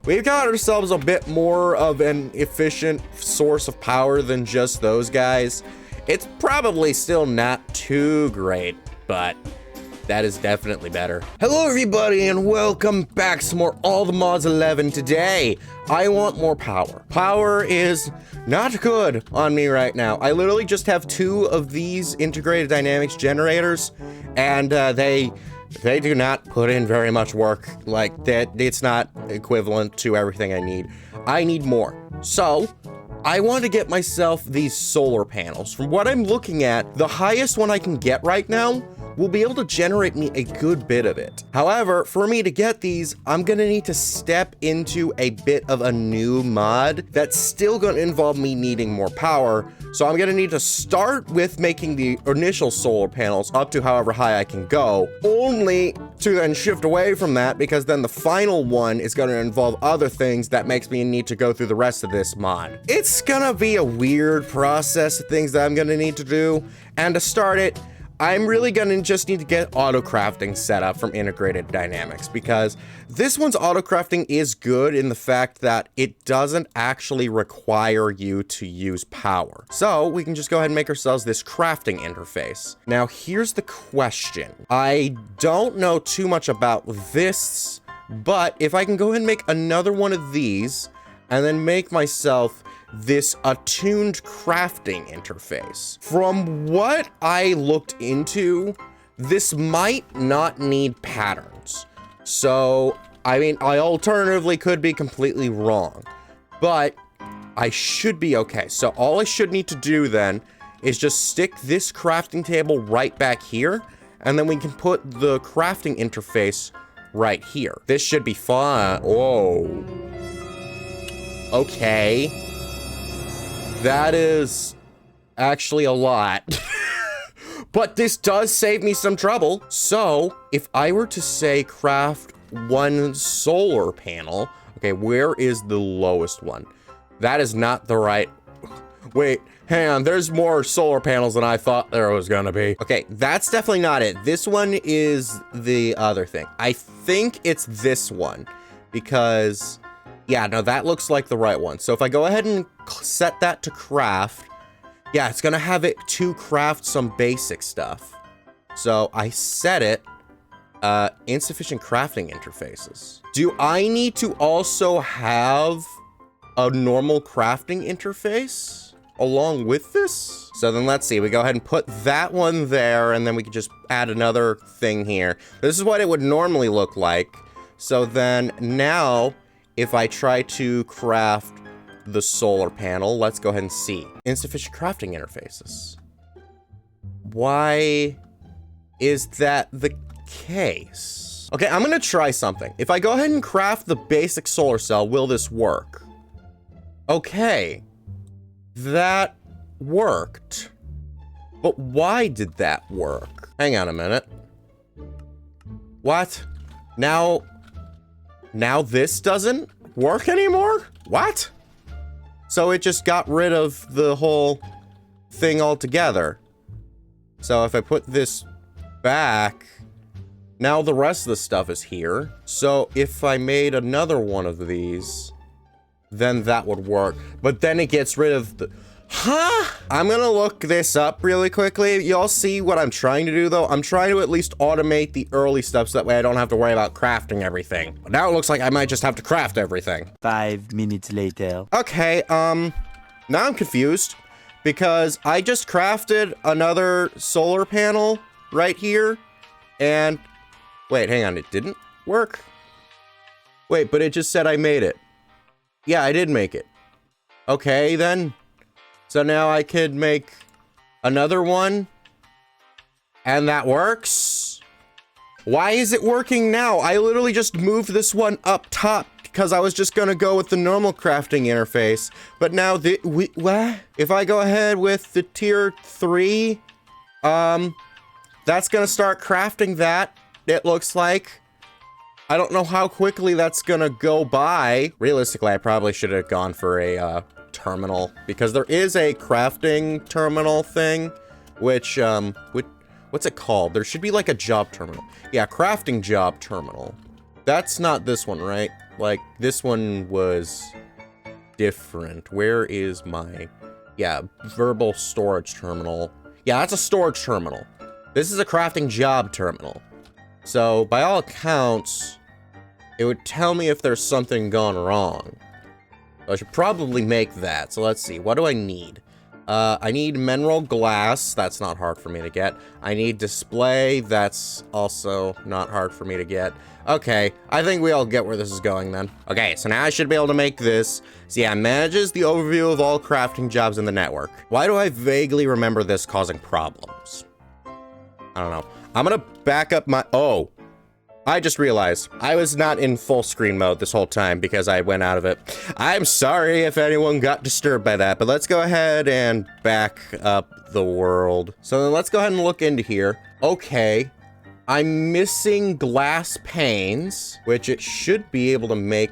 We've got ourselves a bit more of an efficient source of power than just those guys. It's probably still not too great, but that is definitely better. Hello everybody and welcome back to some more All the Mods 11. Today, I want more power. Power is not good on me right now. I literally just have 2 of these integrated dynamics generators, and they do not put in very much work. Like, that, it's not equivalent to everything I need. I need more. So, I want to get myself these solar panels. From what I'm looking at, the highest one I can get right now will be able to generate me a good bit of it. However, for me to get these, I'm gonna need to step into a bit of a new mod that's still gonna involve me needing more power. So I'm gonna need to start with making the initial solar panels up to however high I can go, only to then shift away from that, because then the final one is gonna involve other things that makes me need to go through the rest of this mod. It's gonna be a weird process of things that I'm gonna need to do, and to start it, I'm really gonna just need to get Autocrafting set up from Integrated Dynamics, because this one's Autocrafting is good in the fact that it doesn't actually require you to use power. So we can just go ahead and make ourselves this crafting interface. Now here's the question. I don't know too much about this, but if I can go ahead and make another one of these and then make myself this attuned crafting interface. From what I looked into, this might not need patterns. So, I mean, I alternatively could be completely wrong, but I should be okay. So all I should need to do then is just stick this crafting table right back here, and then we can put the crafting interface right here. This should be fun. Whoa. Okay. That is actually a lot. But this does save me some trouble. So if I were to say craft 1 solar panel, okay, where is the lowest one? That is not the right, wait, hang on, there's more solar panels than I thought there was gonna be. Okay, that's definitely not it. This one is the other thing. I think it's this one, because yeah, no, that looks like the right one. So if I go ahead and set that to craft, yeah, it's gonna have it to craft some basic stuff. So I set it, insufficient crafting interfaces. Do I need to also have a normal crafting interface along with this? So then let's see, we go ahead and put that one there, and then we can just add another thing here. This is what it would normally look like. So then now, if I try to craft the solar panel, let's go ahead and see. Insufficient crafting interfaces. Why is that the case? Okay, I'm gonna try something. If I go ahead and craft the basic solar cell, will this work? Okay, that worked. But why did that work? Hang on a minute. What? Now this doesn't work anymore? What? So it just got rid of the whole thing altogether. So if I put this back, now the rest of the stuff is here. So if I made another one of these, then that would work. But then it gets rid of the... Huh? I'm gonna look this up really quickly. Y'all see what I'm trying to do, though? I'm trying to at least automate the early stuff so that way I don't have to worry about crafting everything. But now it looks like I might just have to craft everything. 5 minutes later. Okay, now I'm confused, because I just crafted another solar panel right here, and... Wait, hang on, it didn't work? Wait, but it just said I made it. Yeah, I did make it. Okay, then. So now I could make another one, and that works? Why is it working now? I literally just moved this one up top because I was just gonna go with the normal crafting interface, but now what? If I go ahead with the tier 3, that's gonna start crafting that, it looks like. I don't know how quickly that's gonna go by. Realistically, I probably should have gone for a, terminal, because there is a crafting terminal thing, which, what's it called? There should be like a job terminal. Yeah, crafting job terminal. That's not this one, right? Like, this one was different. Where is my... Yeah, verbal storage terminal. Yeah, that's a storage terminal. This is a crafting job terminal. So, by all accounts, it would tell me if there's something gone wrong. So I should probably make that. So let's see, what do I need? I need mineral glass. That's not hard for me to get. I need display. That's also not hard for me to get. Okay, I think we all get where this is going then. Okay, so now I should be able to make this. So yeah, manages the overview of all crafting jobs in the network. Why do I vaguely remember this causing problems? I don't know. I'm gonna back up my... Oh, I just realized I was not in full screen mode this whole time because I went out of it. I'm sorry if anyone got disturbed by that, but let's go ahead and back up the world. So then let's go ahead and look into here. Okay, I'm missing glass panes, which it should be able to make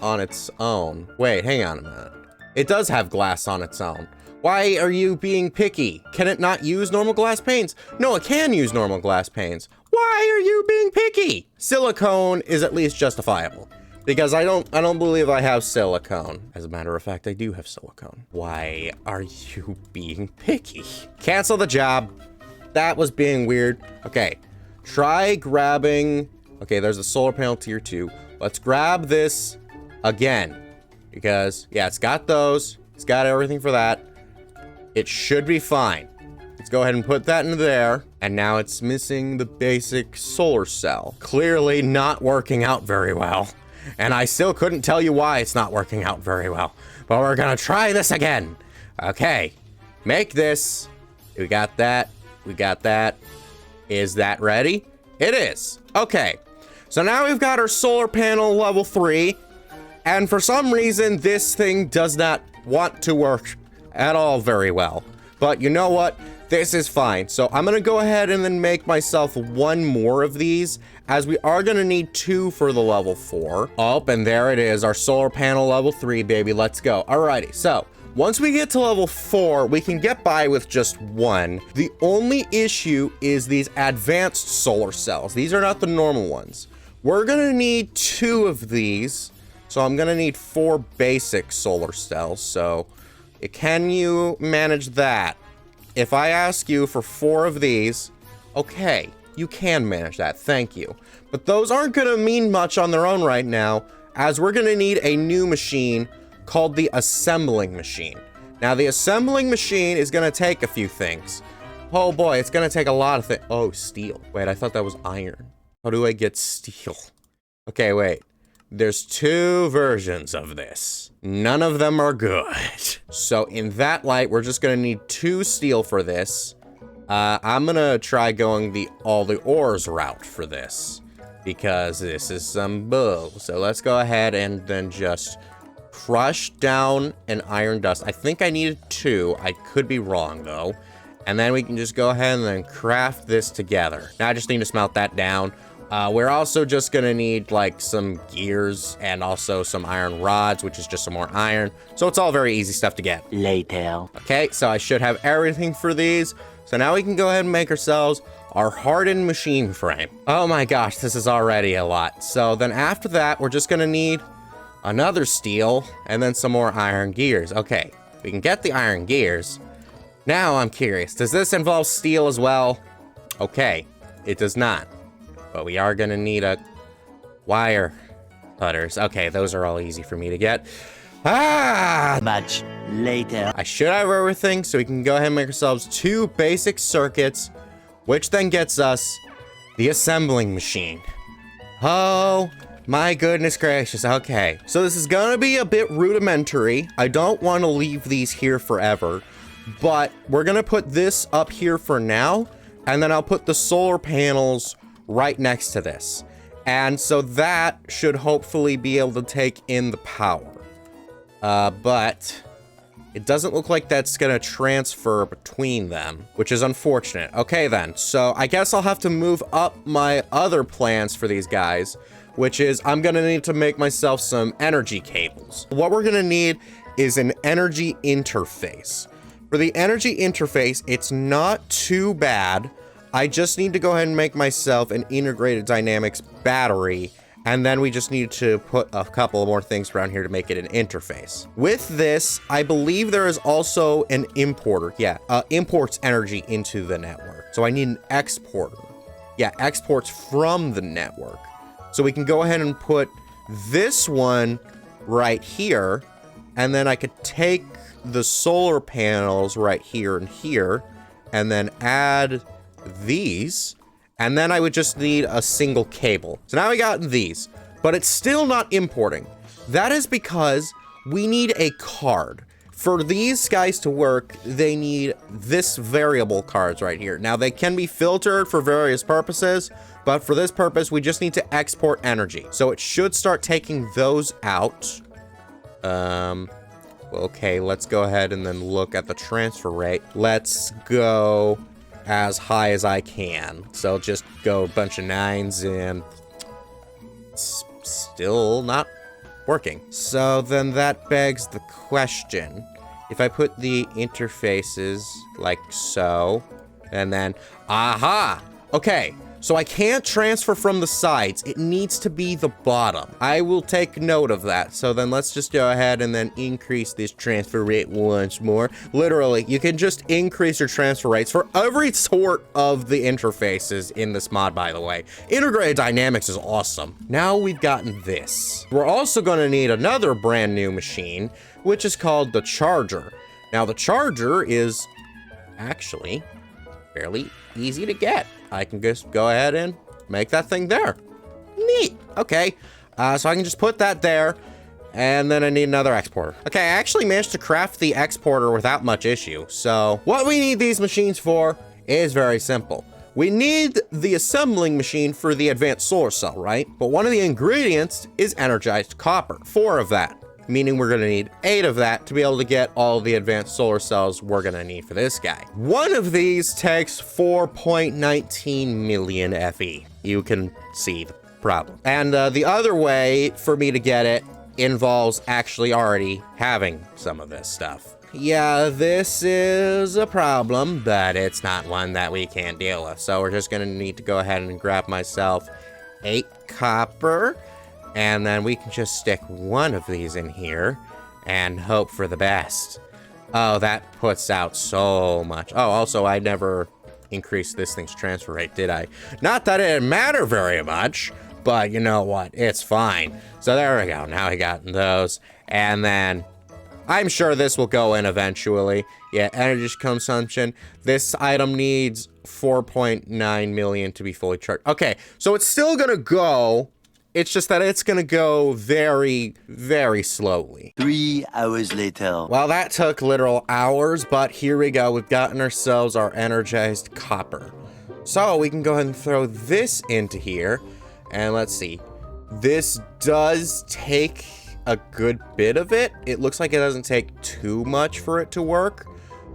on its own. Wait, hang on a minute. It does have glass on its own. Why are you being picky? Can it not use normal glass panes? No, it can use normal glass panes. Why are you being picky? Silicone is at least justifiable because I don't believe I have silicone. As a matter of fact, I do have silicone. Why are you being picky? Cancel the job. That was being weird. Okay, try grabbing. Okay, there's a solar panel tier 2. Let's grab this again because yeah, it's got those. It's got everything for that. It should be fine. Let's go ahead and put that in there. And now it's missing the basic solar cell. Clearly not working out very well. And I still couldn't tell you why it's not working out very well. But we're gonna try this again. Okay, make this. We got that. We got that. Is that ready? It is. Okay, so now we've got our solar panel level 3. And for some reason, this thing does not want to work at all very well. But you know what? This is fine. So I'm gonna go ahead and then make myself one more of these, as we are gonna need 2 for the level 4. Oh, and there it is, our solar panel level 3, baby. Let's go. Alrighty, so once we get to level 4, we can get by with just 1. The only issue is these advanced solar cells. These are not the normal ones. We're gonna need 2 of these, so I'm gonna need 4 basic solar cells. So can you manage that? If I ask you for 4 of these, okay, you can manage that, thank you. But those aren't gonna mean much on their own right now, as we're gonna need a new machine called the assembling machine. Now, the assembling machine is gonna take a few things. Oh boy, it's gonna take a lot of things. Oh, steel. Wait, I thought that was iron. How do I get steel? Okay, wait. There's 2 versions of this. None of them are good. So in that light, we're just gonna need 2 steel for this. I'm gonna try going all the ores route for this because this is some bull. So let's go ahead and then just crush down an iron dust. I think I needed 2. I could be wrong though. And then we can just go ahead and then craft this together. Now I just need to smelt that down. We're also just gonna need like some gears and also some iron rods, which is just some more iron. So it's all very easy stuff to get. Later. Okay, so I should have everything for these. So now we can go ahead and make ourselves our hardened machine frame. Oh my gosh, this is already a lot. So then after that, we're just gonna need another steel and then some more iron gears. Okay, we can get the iron gears. Now I'm curious, does this involve steel as well? Okay, it does not. But we are gonna need a wire cutters. Okay, those are all easy for me to get. Much later. I should have everything, so we can go ahead and make ourselves 2 basic circuits, which then gets us the assembling machine. Oh my goodness gracious. Okay, so this is gonna be a bit rudimentary. I don't want to leave these here forever, but we're gonna put this up here for now, and then I'll put the solar panels right next to this. And so that should hopefully be able to take in the power. But it doesn't look like that's gonna transfer between them, which is unfortunate. Okay then, so I guess I'll have to move up my other plans for these guys, which is I'm gonna need to make myself some energy cables. What we're gonna need is an energy interface. For the energy interface, it's not too bad. I just need to go ahead and make myself an integrated dynamics battery, And then we just need to put a couple more things around here to make it an interface. With this, I believe there is also an importer. Yeah, imports energy into the network. So I need an exporter. Yeah, exports from the network. So we can go ahead and put this one right here. And then I could take the solar panels right here and here, and then add these. And then I would just need a single cable. So now we got these, but it's still not importing. That is because we need a card. For these guys to work, they need this variable cards right here. Now they can be filtered for various purposes, but for this purpose, we just need to export energy. So it should start taking those out. Okay, let's go ahead and then look at the transfer rate. Let's go as high as I can. So just go a bunch of 9s and it's still not working. So then that begs the question. If I put the interfaces like so, and then, aha! Okay, so I can't transfer from the sides. It needs to be the bottom. I will take note of that. So then let's just go ahead and then increase this transfer rate once more. Literally, you can just increase your transfer rates for every sort of the interfaces in this mod, by the way. Integrated dynamics is awesome. Now we've gotten this. We're also going to need another brand new machine, which is called the charger. Now the charger is actually fairly easy to get. I can just go ahead and make that thing there. Neat. Okay. So I can just put that there, and then I need another exporter. Okay, I actually managed to craft the exporter without much issue. So what we need these machines for is very simple. We need the assembling machine for the advanced solar cell, right? But one of the ingredients is energized copper. 4 of that. Meaning we're gonna need 8 of that to be able to get all the advanced solar cells we're gonna need for this guy. One of these takes 4.19 million FE. You can see the problem. And the other way for me to get it involves actually already having some of this stuff. Yeah, this is a problem, but it's not one that we can't deal with. So we're just gonna need to go ahead and grab myself 8 copper. And then we can just stick one of these in here and hope for the best. Oh, that puts out so much. Oh, also, I never increased this thing's transfer rate, did I? Not that it matter very much, but you know what? It's fine. So there we go. Now we got those. And then I'm sure this will go in eventually. Yeah, energy consumption. This item needs 4.9 million to be fully charged. Okay, so it's still going to go. It's just that it's gonna go very, very slowly. 3 hours later. Well, that took literal hours, but here we go. We've gotten ourselves our energized copper. So we can go ahead and throw this into here. And let's see. This does take a good bit of it. It looks like it doesn't take too much for it to work.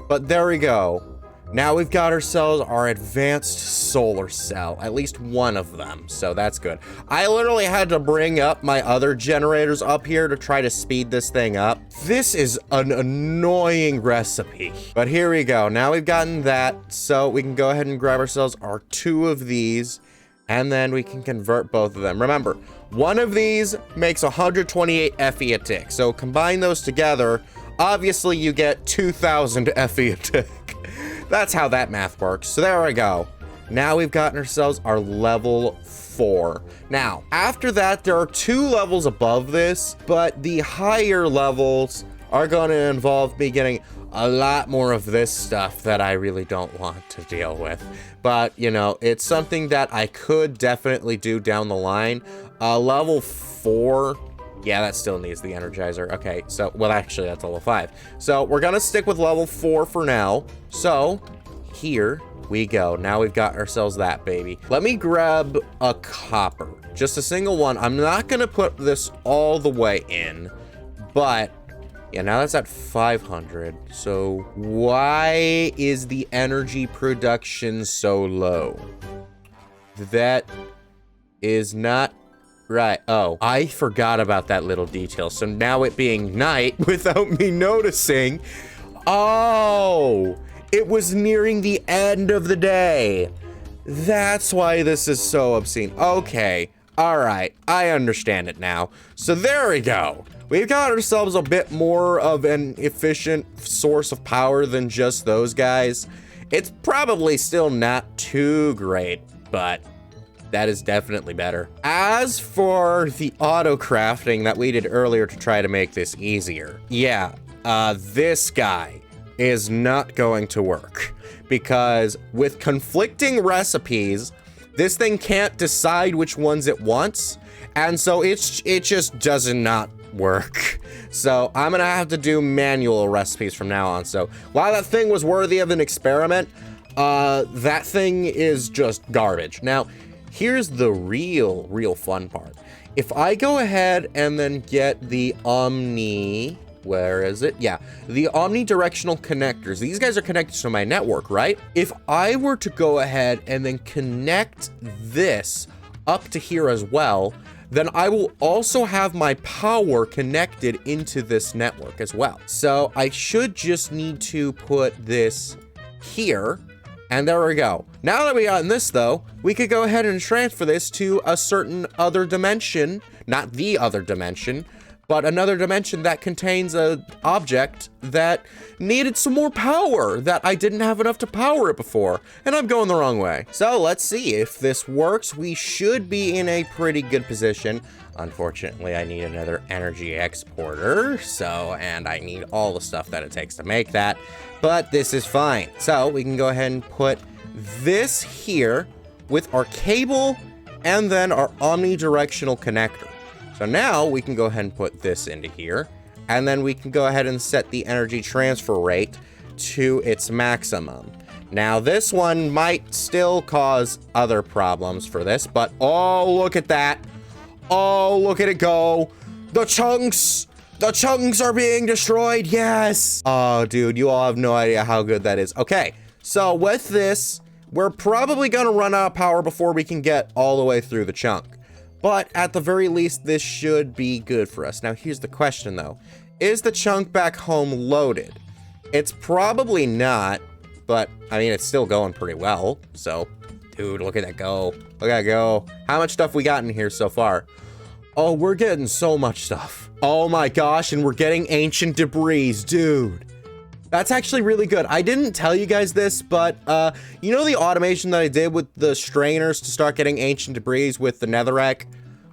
But there we go. Now we've got ourselves our advanced solar cell, at least one of them, so that's good. I literally had to bring up my other generators up here to try to speed this thing up. This is an annoying recipe, but here we go. Now we've gotten that, so we can go ahead and grab ourselves our 2 of these, and then we can convert both of them. Remember, one of these makes 128 FE a tick, so combine those together, obviously you get 2,000 FE a tick. That's how that math works. So there we go. Now we've gotten ourselves our level 4. Now, after that, there are 2 levels above this, but the higher levels are going to involve me getting a lot more of this stuff that I really don't want to deal with. But, you know, it's something that I could definitely do down the line. Level 4... yeah, that still needs the Energizer. Okay, so, well, actually, that's level 5. So, we're gonna stick with level 4 for now. So, here we go. Now we've got ourselves that baby. Let me grab a copper. Just a single one. I'm not gonna put this all the way in, but, yeah, now that's at 500. So, why is the energy production so low? That is not... right. Oh, I forgot about that little detail. So now it being night without me noticing. Oh, it was nearing the end of the day. That's why this is so obscene. Okay. All right, I understand it now. So there we go. We've got ourselves a bit more of an efficient source of power than just those guys. It's probably still not too great, but that is definitely better. As for the auto-crafting that we did earlier to try to make this easier, yeah, this guy is not going to work because with conflicting recipes, this thing can't decide which ones it wants, and so it just does not work. So I'm gonna have to do manual recipes from now on. So while that thing was worthy of an experiment, that thing is just garbage. Now, here's the real fun part. If I go ahead and then get the where is it? Yeah, the omnidirectional connectors. These guys are connected to my network, right? If I were to go ahead and then connect this up to here as well, then I will also have my power connected into this network as well. So I should just need to put this here, and there we go. Now that we got this though, we could go ahead and transfer this to a certain other dimension, not the other dimension, but another dimension that contains an object that needed some more power that I didn't have enough to power it before, and I'm going the wrong way. So let's see if this works. We should be in a pretty good position. Unfortunately, I need another energy exporter, and I need all the stuff that it takes to make that, but this is fine. So we can go ahead and put this here with our cable and then our omnidirectional connector. So now we can go ahead and put this into here, and then we can go ahead and set the energy transfer rate to its maximum. Now this one might still cause other problems for this, but oh, look at that. Oh, look at it go. The chunks are being destroyed. Yes. Oh, dude, you all have no idea how good that is. Okay, so with this, we're probably gonna run out of power before we can get all the way through the chunk. But at the very least, this should be good for us. Now, here's the question, though. Is the chunk back home loaded? It's probably not, but, I mean, it's still going pretty well. So, dude, look at that go. Look at that go. How much stuff we got in here so far? Oh, we're getting so much stuff. Oh, my gosh, and we're getting ancient debris, dude. That's actually really good. I didn't tell you guys this, but you know the automation that I did with the strainers to start getting ancient debris with the netherrack?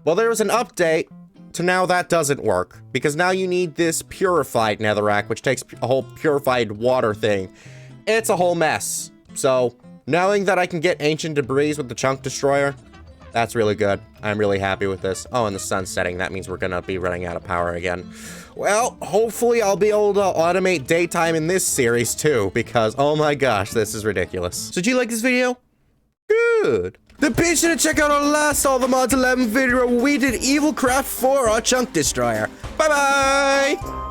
Well, there was an update to now that doesn't work, because now you need this purified netherrack, which takes a whole purified water thing. It's a whole mess. So knowing that I can get ancient debris with the chunk destroyer, that's really good. I'm really happy with this. Oh, and the sun's setting. That means we're gonna be running out of power again. Well, hopefully I'll be able to automate daytime in this series too, because oh my gosh, this is ridiculous. So do you like this video? Good. Then be sure to check out our last All the Mods 11 video where we did Evil Craft for our chunk destroyer. Bye bye!